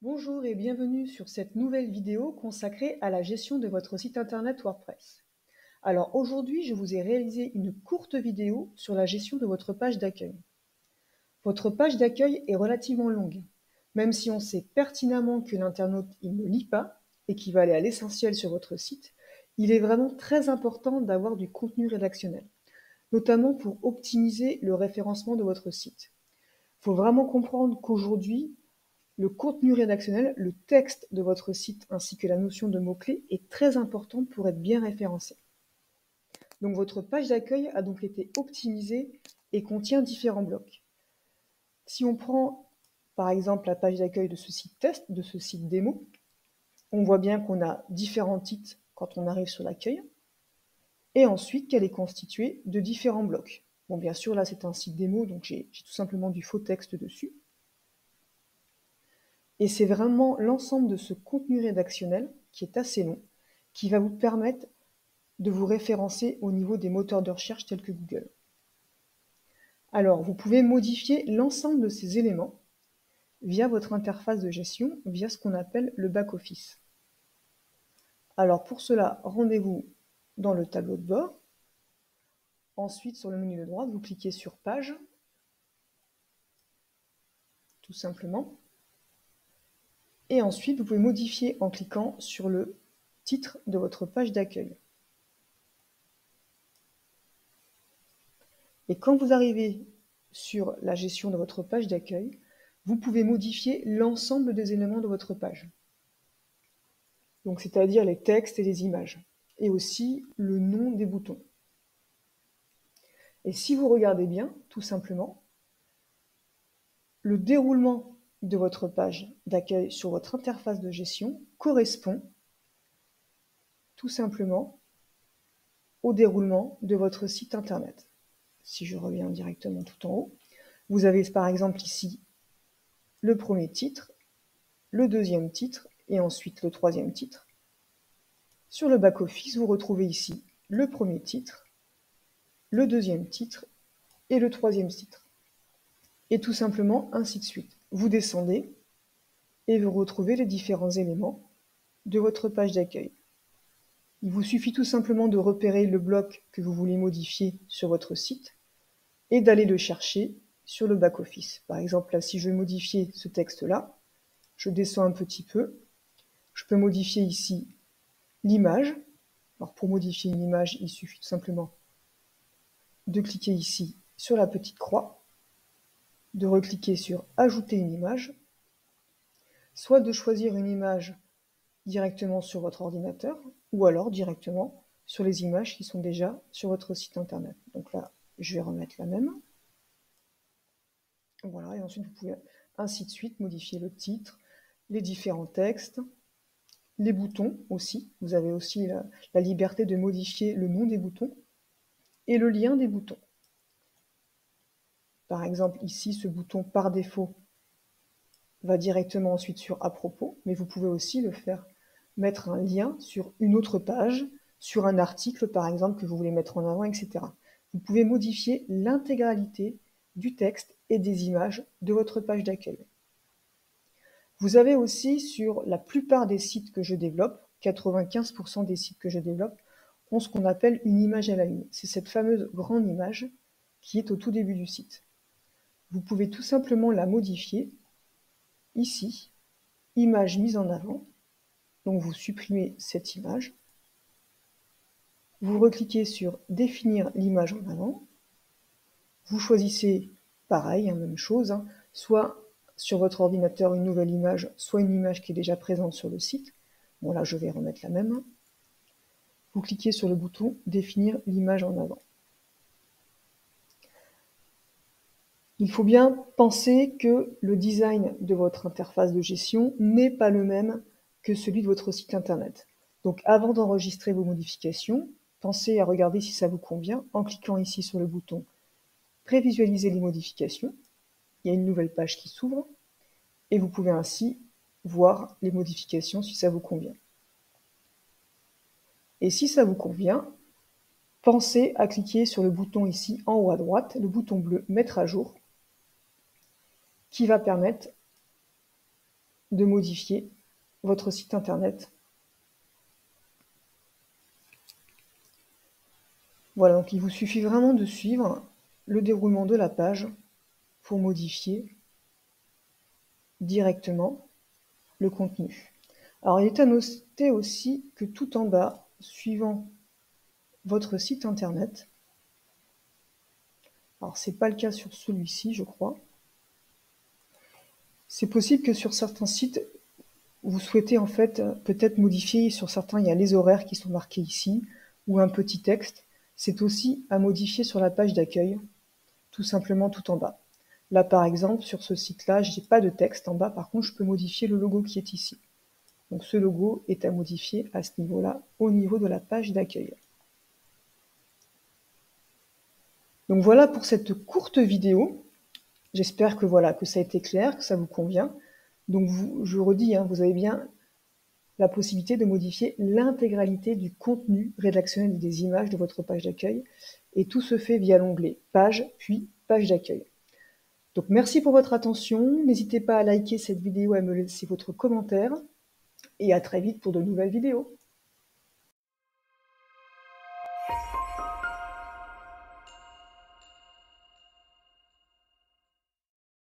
Bonjour et bienvenue sur cette nouvelle vidéo consacrée à la gestion de votre site internet WordPress. Alors aujourd'hui, je vous ai réalisé une courte vidéo sur la gestion de votre page d'accueil. Votre page d'accueil est relativement longue, même si on sait pertinemment que l'internaute il ne lit pas et qu'il va aller à l'essentiel sur votre site, il est vraiment très important d'avoir du contenu rédactionnel, notamment pour optimiser le référencement de votre site. Il faut vraiment comprendre qu'aujourd'hui, le contenu rédactionnel, le texte de votre site ainsi que la notion de mots-clés est très important pour être bien référencé. Donc votre page d'accueil a donc été optimisée et contient différents blocs. Si on prend par exemple la page d'accueil de ce site test, de ce site démo, on voit bien qu'on a différents titres quand on arrive sur l'accueil et ensuite qu'elle est constituée de différents blocs. Bon, bien sûr, là c'est un site démo, donc j'ai tout simplement du faux texte dessus. Et c'est vraiment l'ensemble de ce contenu rédactionnel, qui est assez long, qui va vous permettre de vous référencer au niveau des moteurs de recherche tels que Google. Alors, vous pouvez modifier l'ensemble de ces éléments via votre interface de gestion, via ce qu'on appelle le back-office. Alors pour cela, rendez-vous dans le tableau de bord. Ensuite, sur le menu de droite, vous cliquez sur Page, tout simplement. Et ensuite, vous pouvez modifier en cliquant sur le titre de votre page d'accueil. Et quand vous arrivez sur la gestion de votre page d'accueil, vous pouvez modifier l'ensemble des éléments de votre page. Donc, c'est-à-dire les textes et les images, et aussi le nom des boutons. Et si vous regardez bien, tout simplement, le déroulement de votre page d'accueil sur votre interface de gestion correspond tout simplement au déroulement de votre site internet. Si je reviens directement tout en haut, vous avez par exemple ici le premier titre, le deuxième titre et ensuite le troisième titre. Sur le back-office, vous retrouvez ici le premier titre, le deuxième titre et le troisième titre. Et tout simplement ainsi de suite. Vous descendez et vous retrouvez les différents éléments de votre page d'accueil. Il vous suffit tout simplement de repérer le bloc que vous voulez modifier sur votre site et d'aller le chercher sur le back-office. Par exemple, là, si je veux modifier ce texte-là, je descends un petit peu. Je peux modifier ici l'image. Alors pour modifier une image, il suffit tout simplement de cliquer ici sur la petite croix, de recliquer sur Ajouter une image, soit de choisir une image directement sur votre ordinateur, ou alors directement sur les images qui sont déjà sur votre site internet. Donc là, je vais remettre la même. Voilà, et ensuite vous pouvez ainsi de suite modifier le titre, les différents textes, les boutons aussi. Vous avez aussi la liberté de modifier le nom des boutons et le lien des boutons. Par exemple, ici, ce bouton par défaut va directement ensuite sur à propos, mais vous pouvez aussi le faire mettre un lien sur une autre page, sur un article par exemple que vous voulez mettre en avant, etc. Vous pouvez modifier l'intégralité du texte et des images de votre page d'accueil. Vous avez aussi sur la plupart des sites que je développe, 95% des sites que je développe, ont ce qu'on appelle une image à la une. C'est cette fameuse grande image qui est au tout début du site. Vous pouvez tout simplement la modifier ici, image mise en avant. Donc vous supprimez cette image. Vous recliquez sur définir l'image en avant. Vous choisissez pareil, même chose, soit sur votre ordinateur une nouvelle image, soit une image qui est déjà présente sur le site. Bon là je vais remettre la même. Vous cliquez sur le bouton définir l'image en avant. Il faut bien penser que le design de votre interface de gestion n'est pas le même que celui de votre site internet. Donc avant d'enregistrer vos modifications, pensez à regarder si ça vous convient en cliquant ici sur le bouton prévisualiser les modifications. Il y a une nouvelle page qui s'ouvre et vous pouvez ainsi voir les modifications si ça vous convient. Et si ça vous convient, pensez à cliquer sur le bouton ici en haut à droite, le bouton bleu mettre à jour, qui va permettre de modifier votre site internet. Voilà, donc il vous suffit vraiment de suivre le déroulement de la page pour modifier directement le contenu. Alors il est à noter aussi que tout en bas, suivant votre site internet, alors c'est pas le cas sur celui-ci je crois, c'est possible que sur certains sites, vous souhaitez en fait peut-être modifier, sur certains il y a les horaires qui sont marqués ici, ou un petit texte, c'est aussi à modifier sur la page d'accueil, tout simplement tout en bas. Là par exemple, sur ce site-là, je n'ai pas de texte en bas, par contre je peux modifier le logo qui est ici. Donc ce logo est à modifier à ce niveau-là, au niveau de la page d'accueil. Donc voilà pour cette courte vidéo. J'espère que voilà, que ça a été clair, que ça vous convient. Donc je redis, vous avez bien la possibilité de modifier l'intégralité du contenu rédactionnel et des images de votre page d'accueil. Et tout se fait via l'onglet Page, puis Page d'accueil. Donc merci pour votre attention. N'hésitez pas à liker cette vidéo et à me laisser votre commentaire. Et à très vite pour de nouvelles vidéos.